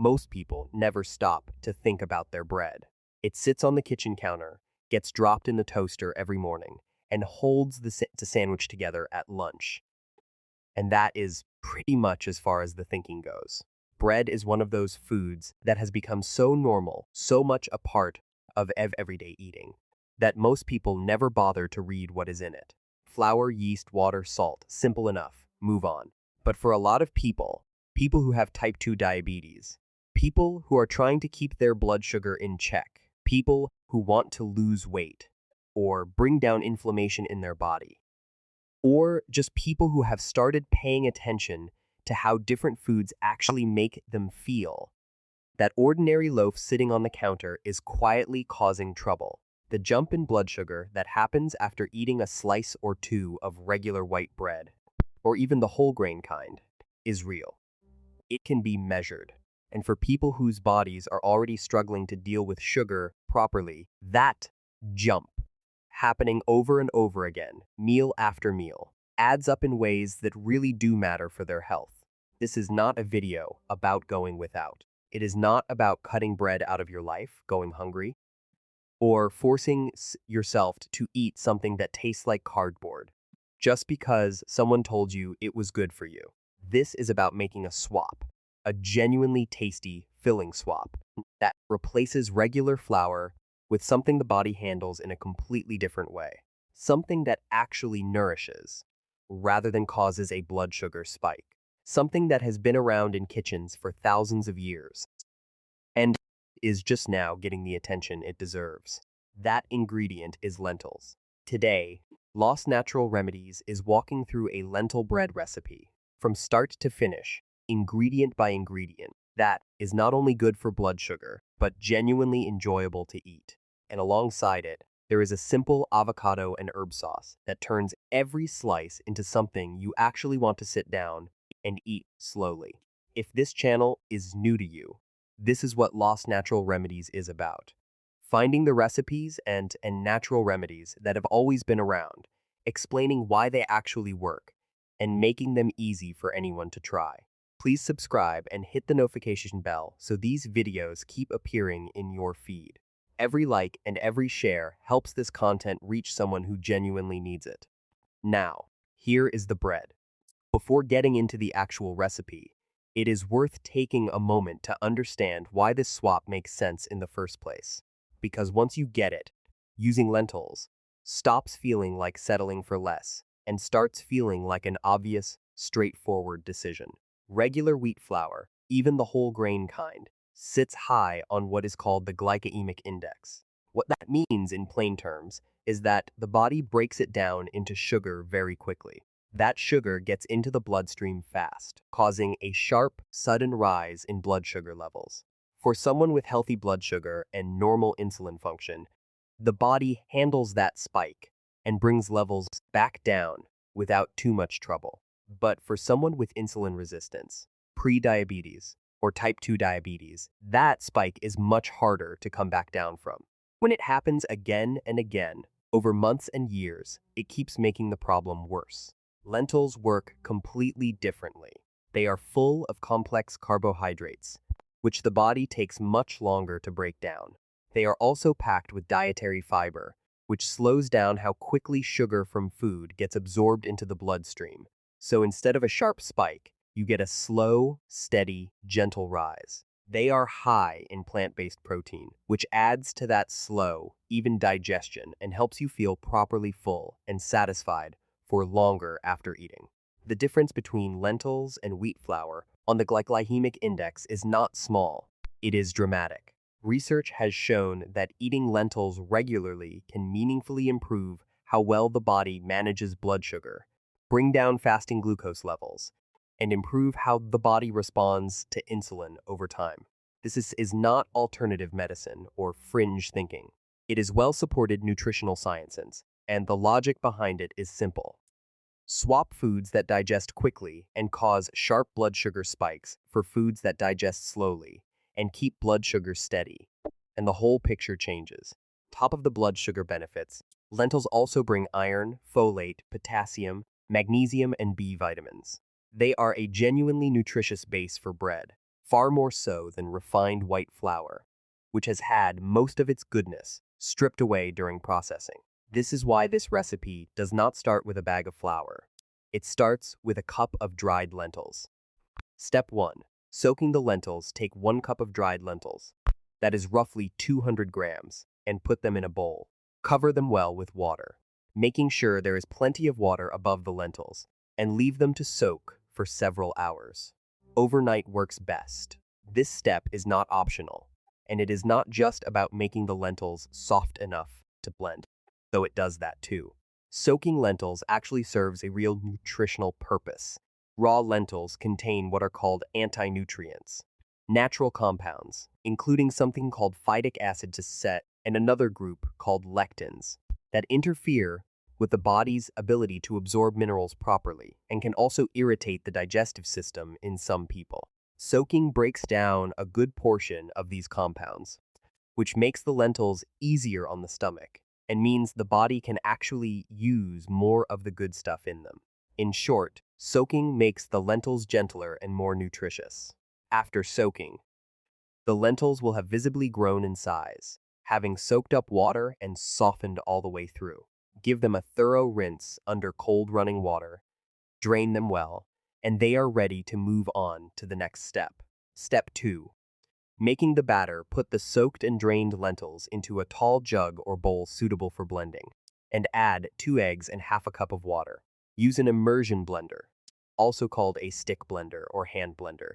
most people never stop to think about their bread. It sits on the kitchen counter, gets dropped in the toaster every morning, and holds the sandwich together at lunch. And that is pretty much as far as the thinking goes. Bread is one of those foods that has become so normal, so much a part of everyday eating, that most people never bother to read what is in it. Flour, yeast, water, salt, simple enough, move on. But for a lot of people, people who have type 2 diabetes, people who are trying to keep their blood sugar in check, people who want to lose weight or bring down inflammation in their body, or just people who have started paying attention to how different foods actually make them feel, that ordinary loaf sitting on the counter is quietly causing trouble. The jump in blood sugar that happens after eating a slice or two of regular white bread, or even the whole grain kind, is real. It can be measured. And for people whose bodies are already struggling to deal with sugar properly, that jump, happening over and over again, meal after meal, adds up in ways that really do matter for their health. This is not a video about going without. It is not about cutting bread out of your life, going hungry, or forcing yourself to eat something that tastes like cardboard just because someone told you it was good for you. This is about making a swap, a genuinely tasty, filling swap that replaces regular flour with something the body handles in a completely different way, something that actually nourishes rather than causes a blood sugar spike, something that has been around in kitchens for thousands of years and is just now getting the attention it deserves. That ingredient is lentils. Today, Lost Natural Remedies is walking through a lentil bread recipe, from start to finish, ingredient by ingredient, that is not only good for blood sugar, but genuinely enjoyable to eat. And alongside it, there is a simple avocado and herb sauce that turns every slice into something you actually want to sit down and eat slowly. If this channel is new to you, this is what Lost Natural Remedies is about. Finding the recipes and natural remedies that have always been around, explaining why they actually work, and making them easy for anyone to try. Please subscribe and hit the notification bell so these videos keep appearing in your feed. Every like and every share helps this content reach someone who genuinely needs it. Now, here is the bread. Before getting into the actual recipe, it is worth taking a moment to understand why this swap makes sense in the first place. Because once you get it, using lentils stops feeling like settling for less and starts feeling like an obvious, straightforward decision. Regular wheat flour, even the whole grain kind, sits high on what is called the glycemic index. What that means in plain terms is that the body breaks it down into sugar very quickly. That sugar gets into the bloodstream fast, causing a sharp, sudden rise in blood sugar levels. For someone with healthy blood sugar and normal insulin function, the body handles that spike and brings levels back down without too much trouble. But for someone with insulin resistance, pre-diabetes, or type 2 diabetes, that spike is much harder to come back down from. When it happens again and again, over months and years, it keeps making the problem worse. Lentils work completely differently. They are full of complex carbohydrates, which the body takes much longer to break down. They are also packed with dietary fiber, which slows down how quickly sugar from food gets absorbed into the bloodstream. So instead of a sharp spike, you get a slow, steady, gentle rise. They are high in plant-based protein, which adds to that slow, even digestion and helps you feel properly full and satisfied for longer after eating. The difference between lentils and wheat flour on the glycemic index is not small, it is dramatic. Research has shown that eating lentils regularly can meaningfully improve how well the body manages blood sugar, bring down fasting glucose levels, and improve how the body responds to insulin over time. This is not alternative medicine or fringe thinking. It is well-supported nutritional science, and the logic behind it is simple. Swap foods that digest quickly and cause sharp blood sugar spikes for foods that digest slowly and keep blood sugar steady, and the whole picture changes. Top of the blood sugar benefits, lentils also bring iron, folate, potassium, magnesium, and B vitamins. They are a genuinely nutritious base for bread, far more so than refined white flour, which has had most of its goodness stripped away during processing. This is why this recipe does not start with a bag of flour. It starts with a cup of dried lentils. Step 1. Soaking the lentils. Take 1 cup of dried lentils, that is roughly 200 grams, and put them in a bowl. Cover them well with water, making sure there is plenty of water above the lentils, and leave them to soak for several hours. Overnight works best. This step is not optional, and it is not just about making the lentils soft enough to blend, though it does that too. Soaking lentils actually serves a real nutritional purpose. Raw lentils contain what are called anti-nutrients, natural compounds, including something called phytic acid to set and another group called lectins, that interfere with the body's ability to absorb minerals properly and can also irritate the digestive system in some people. Soaking breaks down a good portion of these compounds, which makes the lentils easier on the stomach and means the body can actually use more of the good stuff in them. In short, soaking makes the lentils gentler and more nutritious. After soaking, the lentils will have visibly grown in size, having soaked up water and softened all the way through. Give them a thorough rinse under cold running water, drain them well, and they are ready to move on to the next step. Step 2. Making the batter. Put the soaked and drained lentils into a tall jug or bowl suitable for blending, and add 2 eggs and half a cup of water. Use an immersion blender, also called a stick blender or hand blender,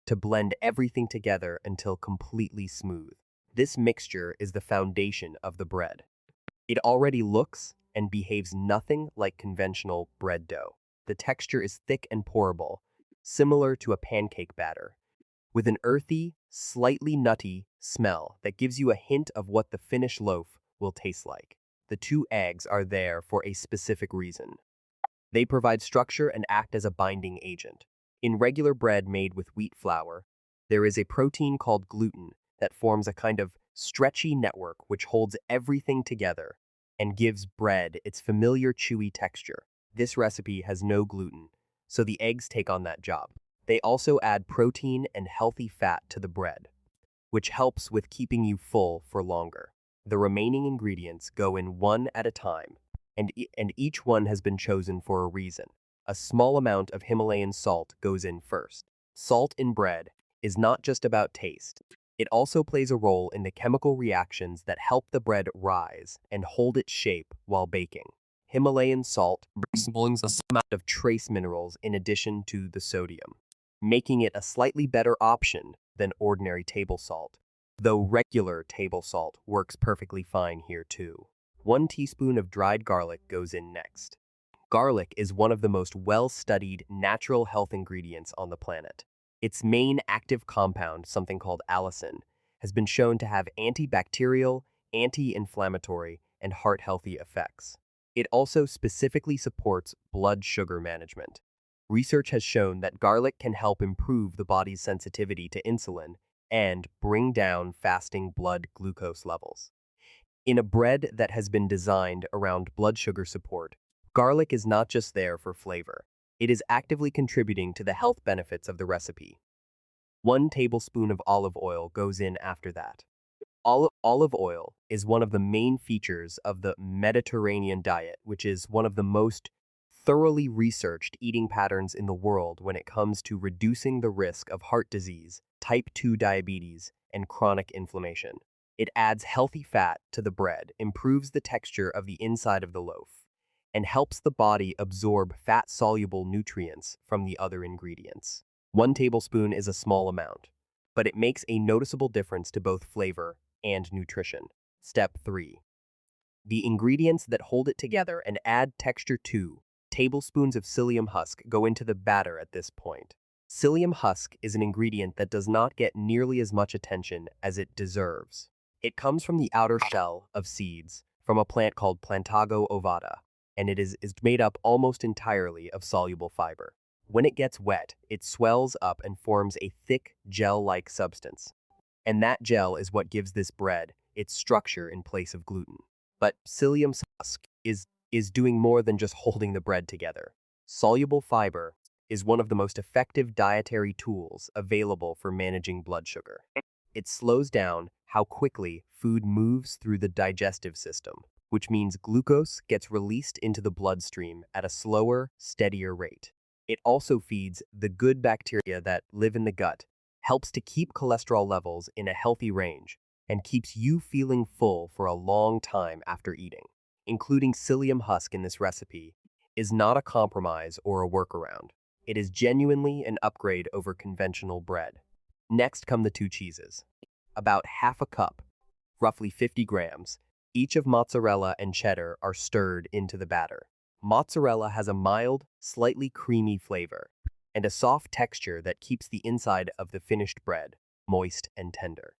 to blend everything together until completely smooth. This mixture is the foundation of the bread. It already looks and behaves nothing like conventional bread dough. The texture is thick and pourable, similar to a pancake batter, with an earthy, slightly nutty smell that gives you a hint of what the finished loaf will taste like. The 2 eggs are there for a specific reason. They provide structure and act as a binding agent. In regular bread made with wheat flour, there is a protein called gluten that forms a kind of stretchy network which holds everything together and gives bread its familiar chewy texture. This recipe has no gluten, so the eggs take on that job. They also add protein and healthy fat to the bread, which helps with keeping you full for longer. The remaining ingredients go in one at a time, and each one has been chosen for a reason. A small amount of Himalayan salt goes in first. Salt in bread is not just about taste. It also plays a role in the chemical reactions that help the bread rise and hold its shape while baking. Himalayan salt brings a small amount of trace minerals in addition to the sodium, making it a slightly better option than ordinary table salt, though regular table salt works perfectly fine here too. 1 teaspoon of dried garlic goes in next. Garlic is one of the most well-studied natural health ingredients on the planet. Its main active compound, something called allicin, has been shown to have antibacterial, anti-inflammatory, and heart-healthy effects. It also specifically supports blood sugar management. Research has shown that garlic can help improve the body's sensitivity to insulin and bring down fasting blood glucose levels. In a bread that has been designed around blood sugar support, garlic is not just there for flavor. It is actively contributing to the health benefits of the recipe. 1 tablespoon of olive oil goes in after that. Olive oil is one of the main features of the Mediterranean diet, which is one of the most thoroughly researched eating patterns in the world when it comes to reducing the risk of heart disease, type 2 diabetes, and chronic inflammation. It adds healthy fat to the bread, improves the texture of the inside of the loaf, and helps the body absorb fat-soluble nutrients from the other ingredients. 1 tablespoon is a small amount, but it makes a noticeable difference to both flavor and nutrition. Step 3. The ingredients that hold it together and add texture. 2 tablespoons of psyllium husk go into the batter at this point. Psyllium husk is an ingredient that does not get nearly as much attention as it deserves. It comes from the outer shell of seeds from a plant called Plantago ovata, and it is made up almost entirely of soluble fiber. When it gets wet, it swells up and forms a thick, gel-like substance. And that gel is what gives this bread its structure in place of gluten. But psyllium husk is doing more than just holding the bread together. Soluble fiber is one of the most effective dietary tools available for managing blood sugar. It slows down how quickly food moves through the digestive system, which means glucose gets released into the bloodstream at a slower, steadier rate. It also feeds the good bacteria that live in the gut, helps to keep cholesterol levels in a healthy range, and keeps you feeling full for a long time after eating. Including psyllium husk in this recipe is not a compromise or a workaround. It is genuinely an upgrade over conventional bread. Next come the two cheeses. About half a cup, roughly 50 grams, each of mozzarella and cheddar are stirred into the batter. Mozzarella has a mild, slightly creamy flavor and a soft texture that keeps the inside of the finished bread moist and tender.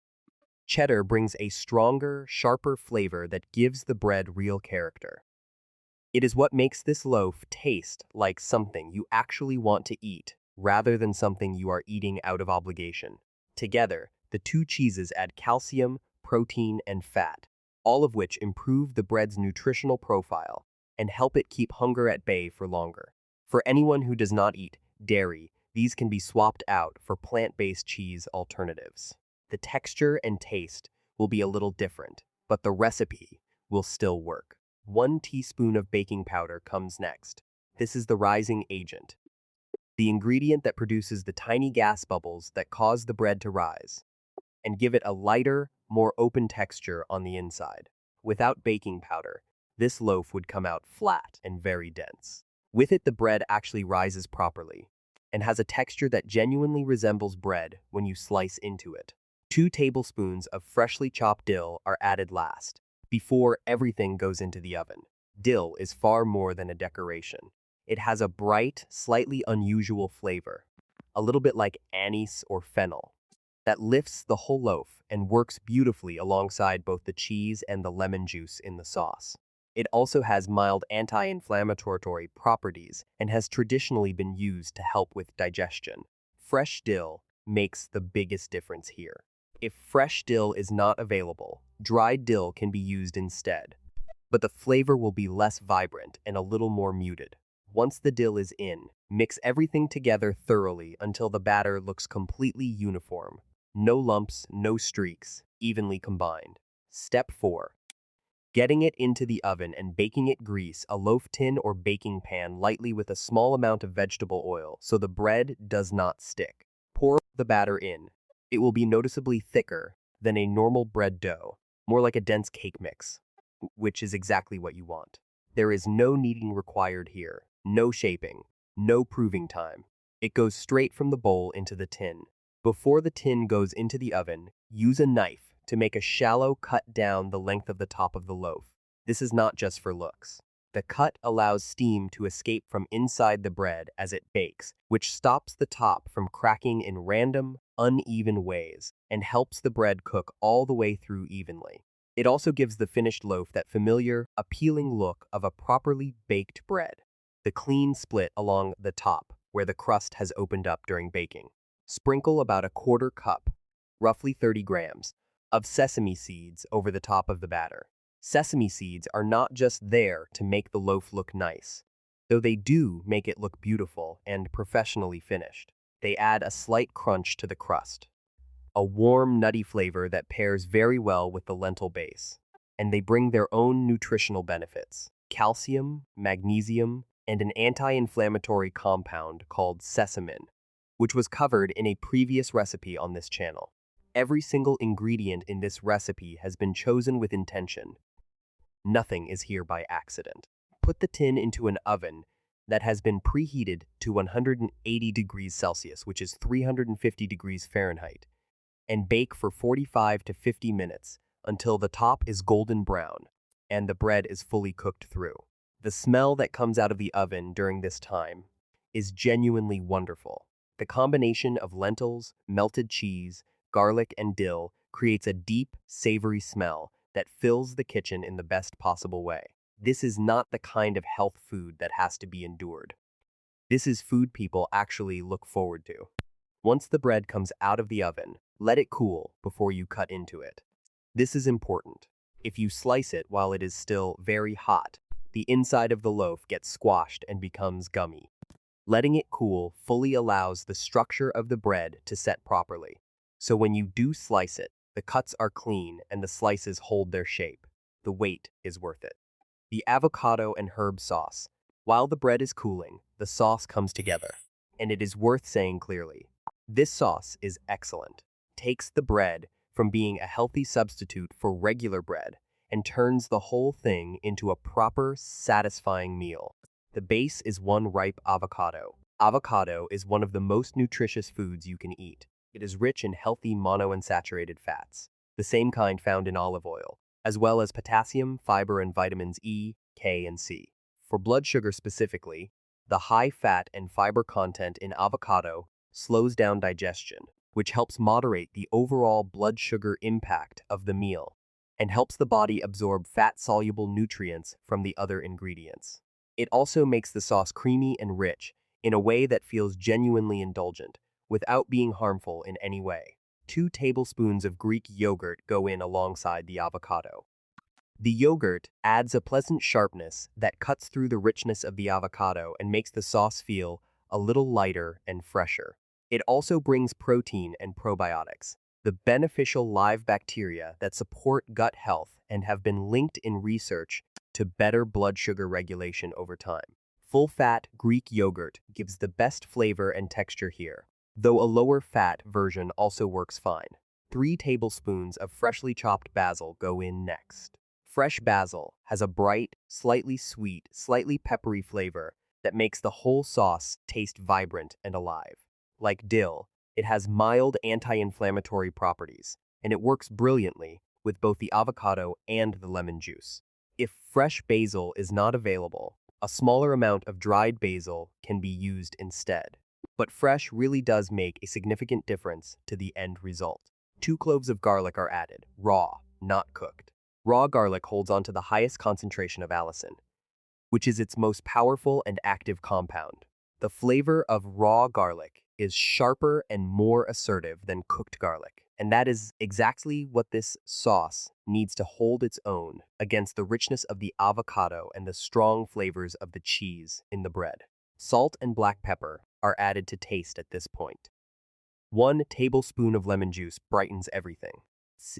Cheddar brings a stronger, sharper flavor that gives the bread real character. It is what makes this loaf taste like something you actually want to eat rather than something you are eating out of obligation. Together, the two cheeses add calcium, protein, and fat, all of which improve the bread's nutritional profile and help it keep hunger at bay for longer. For anyone who does not eat dairy, these can be swapped out for plant-based cheese alternatives. The texture and taste will be a little different, but the recipe will still work. 1 teaspoon of baking powder comes next. This is the rising agent, the ingredient that produces the tiny gas bubbles that cause the bread to rise and give it a lighter, more open texture on the inside. Without baking powder, this loaf would come out flat and very dense. With it, the bread actually rises properly and has a texture that genuinely resembles bread when you slice into it. 2 tablespoons of freshly chopped dill are added last, before everything goes into the oven. Dill is far more than a decoration. It has a bright, slightly unusual flavor, a little bit like anise or fennel, that lifts the whole loaf and works beautifully alongside both the cheese and the lemon juice in the sauce. It also has mild anti-inflammatory properties and has traditionally been used to help with digestion. Fresh dill makes the biggest difference here. If fresh dill is not available, dried dill can be used instead, but the flavor will be less vibrant and a little more muted. Once the dill is in, mix everything together thoroughly until the batter looks completely uniform. No lumps, no streaks, evenly combined. Step 4. Getting it into the oven and baking it. Grease a loaf tin or baking pan lightly with a small amount of vegetable oil so the bread does not stick. Pour the batter in. It will be noticeably thicker than a normal bread dough, more like a dense cake mix, which is exactly what you want. There is no kneading required here, no shaping, no proving time. It goes straight from the bowl into the tin. Before the tin goes into the oven, use a knife to make a shallow cut down the length of the top of the loaf. This is not just for looks. The cut allows steam to escape from inside the bread as it bakes, which stops the top from cracking in random, uneven ways and helps the bread cook all the way through evenly. It also gives the finished loaf that familiar, appealing look of a properly baked bread. The clean split along the top, where the crust has opened up during baking. Sprinkle about a quarter cup, roughly 30 grams, of sesame seeds over the top of the batter. Sesame seeds are not just there to make the loaf look nice, though they do make it look beautiful and professionally finished. They add a slight crunch to the crust, a warm, nutty flavor that pairs very well with the lentil base. And they bring their own nutritional benefits: calcium, magnesium, and an anti-inflammatory compound called sesamin, which was covered in a previous recipe on this channel. Every single ingredient in this recipe has been chosen with intention. Nothing is here by accident. Put the tin into an oven that has been preheated to 180 degrees Celsius, which is 350 degrees Fahrenheit, and bake for 45 to 50 minutes until the top is golden brown and the bread is fully cooked through. The smell that comes out of the oven during this time is genuinely wonderful. The combination of lentils, melted cheese, garlic, and dill creates a deep, savory smell that fills the kitchen in the best possible way. This is not the kind of health food that has to be endured. This is food people actually look forward to. Once the bread comes out of the oven, let it cool before you cut into it. This is important. If you slice it while it is still very hot, the inside of the loaf gets squashed and becomes gummy. Letting it cool fully allows the structure of the bread to set properly. So when you do slice it, the cuts are clean and the slices hold their shape. The wait is worth it. The avocado and herb sauce. While the bread is cooling, the sauce comes together. And it is worth saying clearly. This sauce is excellent. Takes the bread from being a healthy substitute for regular bread and turns the whole thing into a proper, satisfying meal. The base is one ripe avocado. Avocado is one of the most nutritious foods you can eat. It is rich in healthy monounsaturated fats, the same kind found in olive oil, as well as potassium, fiber, and vitamins E, K, and C. For blood sugar specifically, the high fat and fiber content in avocado slows down digestion, which helps moderate the overall blood sugar impact of the meal and helps the body absorb fat-soluble nutrients from the other ingredients. It also makes the sauce creamy and rich in a way that feels genuinely indulgent without being harmful in any way. 2 tablespoons of Greek yogurt go in alongside the avocado. The yogurt adds a pleasant sharpness that cuts through the richness of the avocado and makes the sauce feel a little lighter and fresher. It also brings protein and probiotics, the beneficial live bacteria that support gut health and have been linked in research to better blood sugar regulation over time. Full-fat Greek yogurt gives the best flavor and texture here, though a lower-fat version also works fine. 3 tablespoons of freshly chopped basil go in next. Fresh basil has a bright, slightly sweet, slightly peppery flavor that makes the whole sauce taste vibrant and alive. Like dill, it has mild anti-inflammatory properties, and it works brilliantly with both the avocado and the lemon juice. If fresh basil is not available, a smaller amount of dried basil can be used instead. But fresh really does make a significant difference to the end result. 2 cloves of garlic are added, raw, not cooked. Raw garlic holds onto the highest concentration of allicin, which is its most powerful and active compound. The flavor of raw garlic is sharper and more assertive than cooked garlic, and that is exactly what this sauce needs to hold its own against the richness of the avocado and the strong flavors of the cheese in the bread. Salt and black pepper are added to taste at this point. 1 tablespoon of lemon juice brightens everything.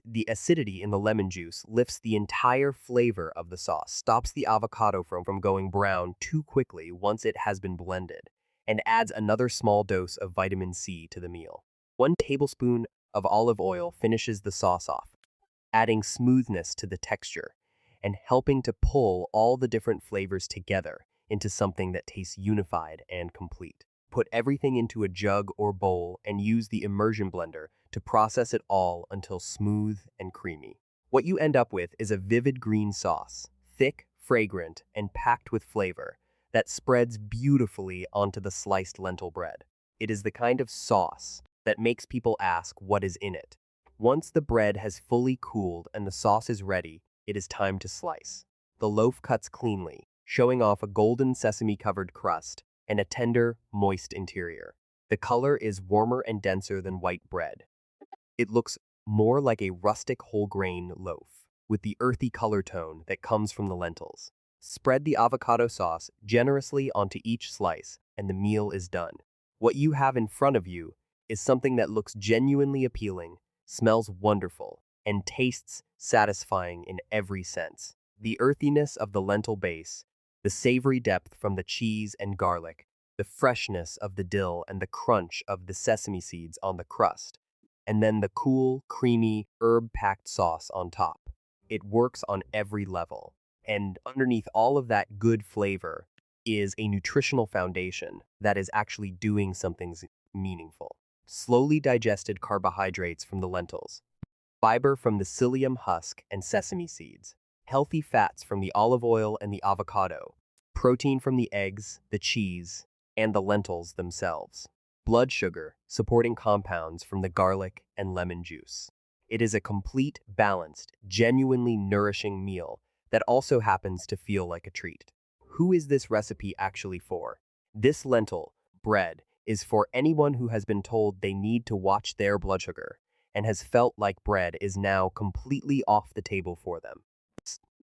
The acidity in the lemon juice lifts the entire flavor of the sauce, stops the avocado from going brown too quickly once it has been blended, and adds another small dose of vitamin C to the meal. 1 tablespoon of olive oil finishes the sauce off, adding smoothness to the texture and helping to pull all the different flavors together into something that tastes unified and complete. Put everything into a jug or bowl and use the immersion blender to process it all until smooth and creamy. What you end up with is a vivid green sauce, thick, fragrant, and packed with flavor that spreads beautifully onto the sliced lentil bread. It is the kind of sauce that makes people ask what is in it. Once the bread has fully cooled and the sauce is ready, it is time to slice. The loaf cuts cleanly, showing off a golden sesame-covered crust and a tender, moist interior. The color is warmer and denser than white bread. It looks more like a rustic whole-grain loaf, with the earthy color tone that comes from the lentils. Spread the avocado sauce generously onto each slice, and the meal is done. What you have in front of you is something that looks genuinely appealing, smells wonderful, and tastes satisfying in every sense. The earthiness of the lentil base, the savory depth from the cheese and garlic, the freshness of the dill and the crunch of the sesame seeds on the crust, and then the cool, creamy, herb-packed sauce on top. It works on every level. And underneath all of that good flavor is a nutritional foundation that is actually doing something meaningful. Slowly digested carbohydrates from the lentils, fiber from the psyllium husk and sesame seeds, healthy fats from the olive oil and the avocado, protein from the eggs, the cheese, and the lentils themselves, blood sugar supporting compounds from the garlic and lemon juice. It is a complete, balanced, genuinely nourishing meal that also happens to feel like a treat. Who is this recipe actually for? This lentil bread is for anyone who has been told they need to watch their blood sugar and has felt like bread is now completely off the table for them.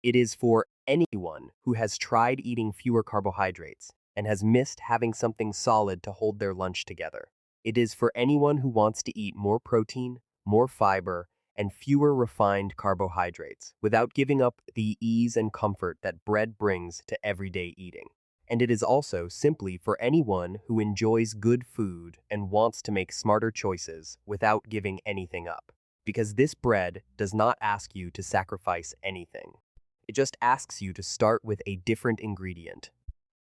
It is for anyone who has tried eating fewer carbohydrates and has missed having something solid to hold their lunch together. It is for anyone who wants to eat more protein, more fiber, and fewer refined carbohydrates without giving up the ease and comfort that bread brings to everyday eating. And it is also simply for anyone who enjoys good food and wants to make smarter choices without giving anything up. Because this bread does not ask you to sacrifice anything. It just asks you to start with a different ingredient,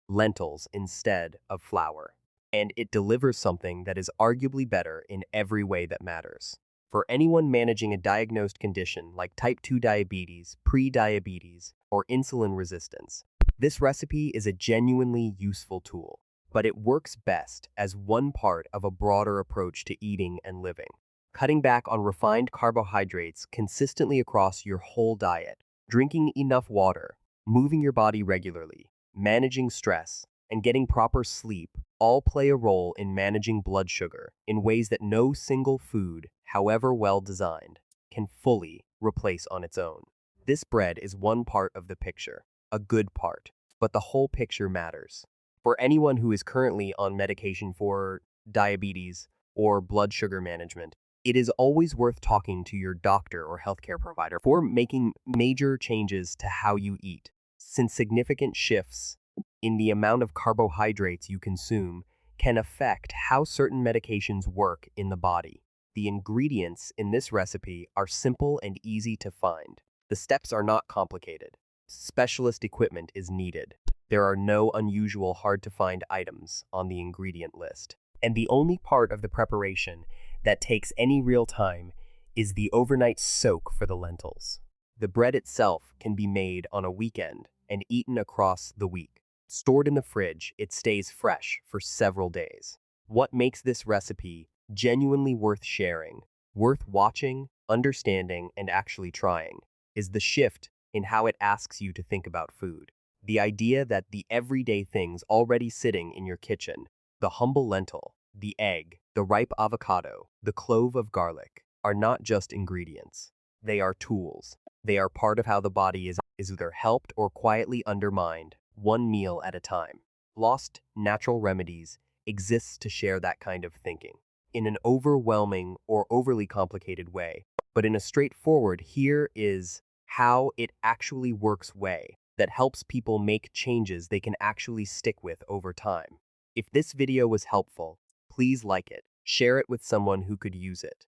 lentils instead of flour. And it delivers something that is arguably better in every way that matters. For anyone managing a diagnosed condition like type 2 diabetes, pre-diabetes, or insulin resistance, this recipe is a genuinely useful tool, but it works best as one part of a broader approach to eating and living. Cutting back on refined carbohydrates consistently across your whole diet, drinking enough water, moving your body regularly, managing stress, and getting proper sleep all play a role in managing blood sugar in ways that no single food, however well designed, can fully replace on its own. This bread is one part of the picture, a good part, but the whole picture matters. For anyone who is currently on medication for diabetes or blood sugar management, it is always worth talking to your doctor or healthcare provider for making major changes to how you eat, since significant shifts in the amount of carbohydrates you consume can affect how certain medications work in the body. The ingredients in this recipe are simple and easy to find. The steps are not complicated. Specialist equipment is needed. There are no unusual hard-to-find items on the ingredient list. And the only part of the preparation that takes any real time is the overnight soak for the lentils. The bread itself can be made on a weekend and eaten across the week. Stored in the fridge, it stays fresh for several days. What makes this recipe genuinely worth sharing, worth watching, understanding, and actually trying, is the shift in how it asks you to think about food. The idea that the everyday things already sitting in your kitchen, the humble lentil, the egg, the ripe avocado, the clove of garlic, are not just ingredients. They are tools. They are part of how the body is either helped or quietly undermined, one meal at a time. Lost Natural Remedies exists to share that kind of thinking, in an overwhelming or overly complicated way, but in a straightforward, here is how it actually works way that helps people make changes they can actually stick with over time. If this video was helpful, please like it, share it with someone who could use it,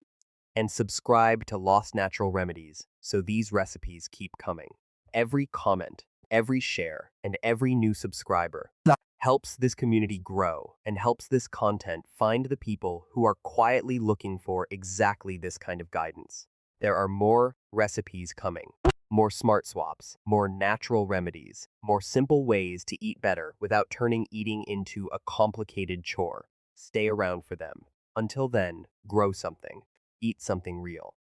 and subscribe to Lost Natural Remedies so these recipes keep coming. Every comment, every share, and every new subscriber helps this community grow and helps this content find the people who are quietly looking for exactly this kind of guidance. There are more recipes coming, more smart swaps, more natural remedies, more simple ways to eat better without turning eating into a complicated chore. Stay around for them. Until then, grow something, eat something real.